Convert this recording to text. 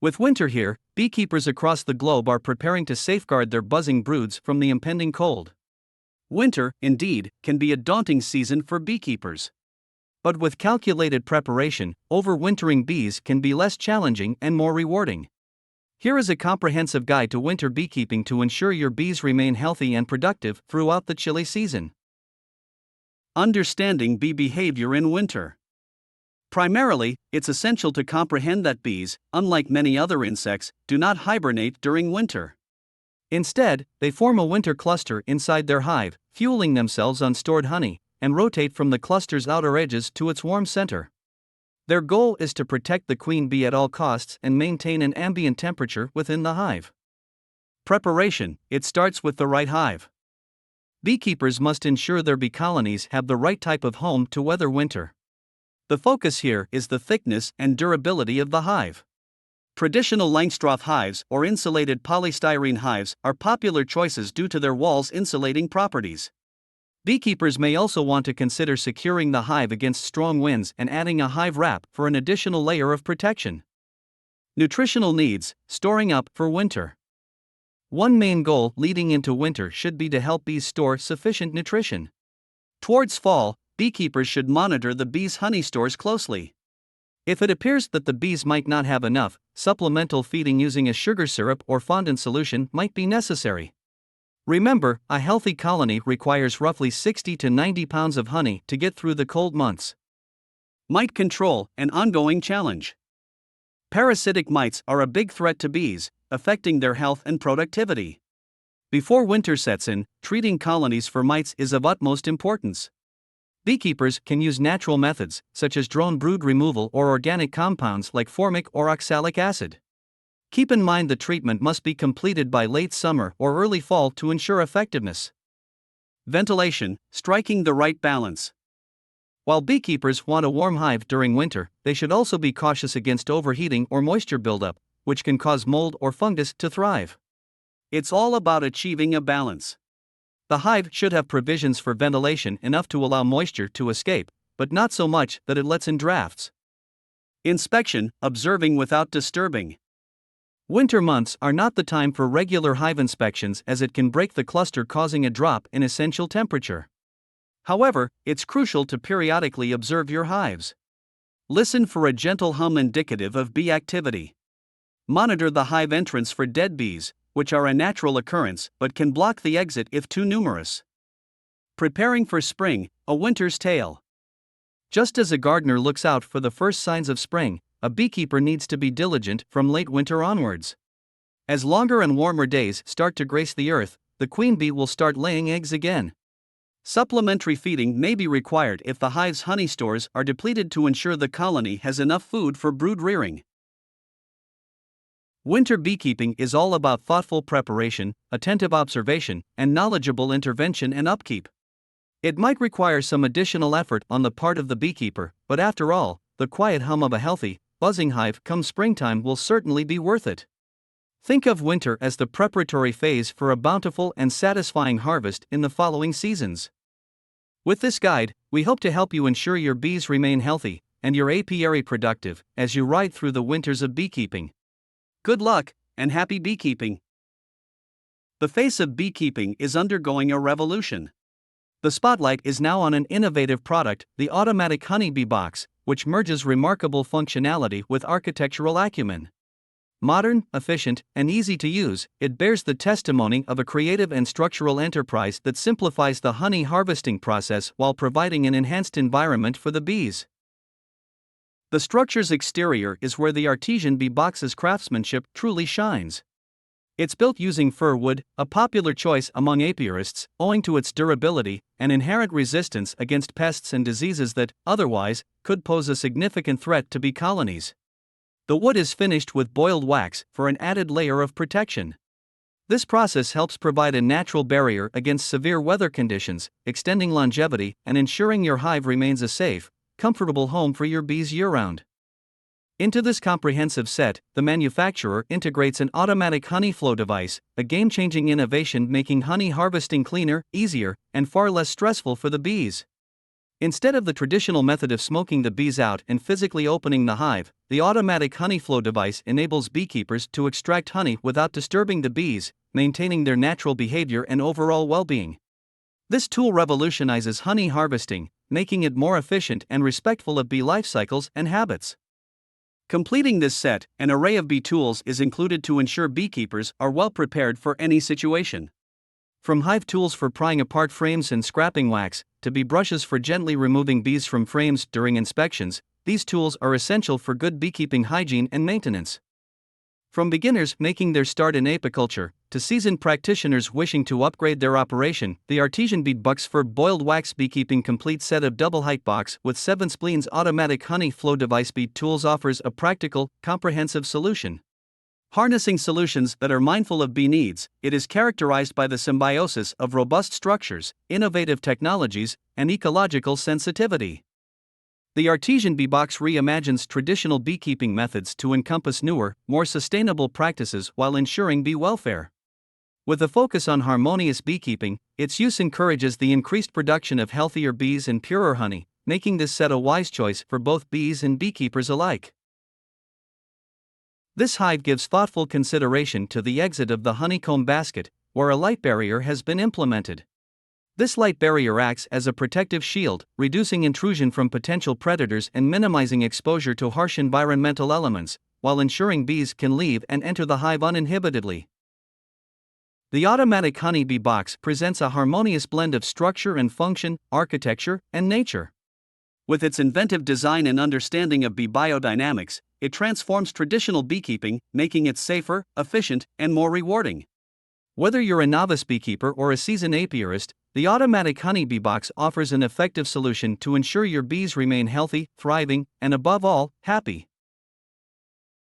With winter here, beekeepers across the globe are preparing to safeguard their buzzing broods from the impending cold. Winter, indeed, can be a daunting season for beekeepers. But with calculated preparation, overwintering bees can be less challenging and more rewarding. Here is a comprehensive guide to winter beekeeping to ensure your bees remain healthy and productive throughout the chilly season. Understanding bee behavior in winter. Primarily, it's essential to comprehend that bees, unlike many other insects, do not hibernate during winter. Instead, they form a winter cluster inside their hive, fueling themselves on stored honey, and rotate from the cluster's outer edges to its warm center. Their goal is to protect the queen bee at all costs and maintain an ambient temperature within the hive. Preparation: it starts with the right hive. Beekeepers must ensure their bee colonies have the right type of home to weather winter. The focus here is the thickness and durability of the hive. Traditional Langstroth hives or insulated polystyrene hives are popular choices due to their walls' insulating properties. Beekeepers may also want to consider securing the hive against strong winds and adding a hive wrap for an additional layer of protection. Nutritional needs: storing up for winter. One main goal leading into winter should be to help bees store sufficient nutrition. Towards fall, beekeepers should monitor the bees' honey stores closely. If it appears that the bees might not have enough, supplemental feeding using a sugar syrup or fondant solution might be necessary. Remember, a healthy colony requires roughly 60 to 90 pounds of honey to get through the cold months. Mite control: an ongoing challenge. Parasitic mites are a big threat to bees, affecting their health and productivity. Before winter sets in, treating colonies for mites is of utmost importance. Beekeepers can use natural methods, such as drone brood removal or organic compounds like formic or oxalic acid. Keep in mind the treatment must be completed by late summer or early fall to ensure effectiveness. Ventilation: striking the right balance. While beekeepers want a warm hive during winter, they should also be cautious against overheating or moisture buildup, which can cause mold or fungus to thrive. It's all about achieving a balance. The hive should have provisions for ventilation enough to allow moisture to escape, but not so much that it lets in drafts. Inspection: observing without disturbing. Winter months are not the time for regular hive inspections as it can break the cluster, causing a drop in essential temperature. However, it's crucial to periodically observe your hives. Listen for a gentle hum indicative of bee activity. Monitor the hive entrance for dead bees, which are a natural occurrence but can block the exit if too numerous. Preparing for spring: a winter's tale. Just as a gardener looks out for the first signs of spring, a beekeeper needs to be diligent from late winter onwards. As longer and warmer days start to grace the earth, the queen bee will start laying eggs again. Supplementary feeding may be required if the hive's honey stores are depleted to ensure the colony has enough food for brood rearing. Winter beekeeping is all about thoughtful preparation, attentive observation, and knowledgeable intervention and upkeep. It might require some additional effort on the part of the beekeeper, but after all, the quiet hum of a healthy, buzzing hive come springtime will certainly be worth it. Think of winter as the preparatory phase for a bountiful and satisfying harvest in the following seasons. With this guide, we hope to help you ensure your bees remain healthy and your apiary productive as you ride through the winters of beekeeping. Good luck, and happy beekeeping! The face of beekeeping is undergoing a revolution. The spotlight is now on an innovative product, the automatic honeybee box, which merges remarkable functionality with architectural acumen. Modern, efficient, and easy to use, it bears the testimony of a creative and structural enterprise that simplifies the honey harvesting process while providing an enhanced environment for the bees. The structure's exterior is where the artesian bee box's craftsmanship truly shines. It's built using fir wood, a popular choice among apiarists, owing to its durability and inherent resistance against pests and diseases that, otherwise, could pose a significant threat to bee colonies. The wood is finished with boiled wax for an added layer of protection. This process helps provide a natural barrier against severe weather conditions, extending longevity and ensuring your hive remains a safe, comfortable home for your bees year-round. Into this comprehensive set, the manufacturer integrates an automatic honey flow device, a game-changing innovation making honey harvesting cleaner, easier, and far less stressful for the bees. Instead of the traditional method of smoking the bees out and physically opening the hive, the automatic honey flow device enables beekeepers to extract honey without disturbing the bees, maintaining their natural behavior and overall well-being. This tool revolutionizes honey harvesting, making it more efficient and respectful of bee life cycles and habits. Completing this set, an array of bee tools is included to ensure beekeepers are well prepared for any situation. From hive tools for prying apart frames and scrapping wax, to bee brushes for gently removing bees from frames during inspections, these tools are essential for good beekeeping hygiene and maintenance. From beginners making their start in apiculture, to seasoned practitioners wishing to upgrade their operation, the Artesian Bee Bucks for Boiled Wax Beekeeping Complete Set of Double Height Box with 7 spleens automatic honey flow device bee tools offers a practical, comprehensive solution. Harnessing solutions that are mindful of bee needs, it is characterized by the symbiosis of robust structures, innovative technologies, and ecological sensitivity. The Artesian Bee Box reimagines traditional beekeeping methods to encompass newer, more sustainable practices while ensuring bee welfare. With a focus on harmonious beekeeping, its use encourages the increased production of healthier bees and purer honey, making this set a wise choice for both bees and beekeepers alike. This hive gives thoughtful consideration to the exit of the honeycomb basket, where a light barrier has been implemented. This light barrier acts as a protective shield, reducing intrusion from potential predators and minimizing exposure to harsh environmental elements, while ensuring bees can leave and enter the hive uninhibitedly. The automatic honey bee box presents a harmonious blend of structure and function, architecture, and nature. With its inventive design and understanding of bee biodynamics, it transforms traditional beekeeping, making it safer, efficient, and more rewarding. Whether you're a novice beekeeper or a seasoned apiarist, the automatic honey bee box offers an effective solution to ensure your bees remain healthy, thriving, and above all, happy.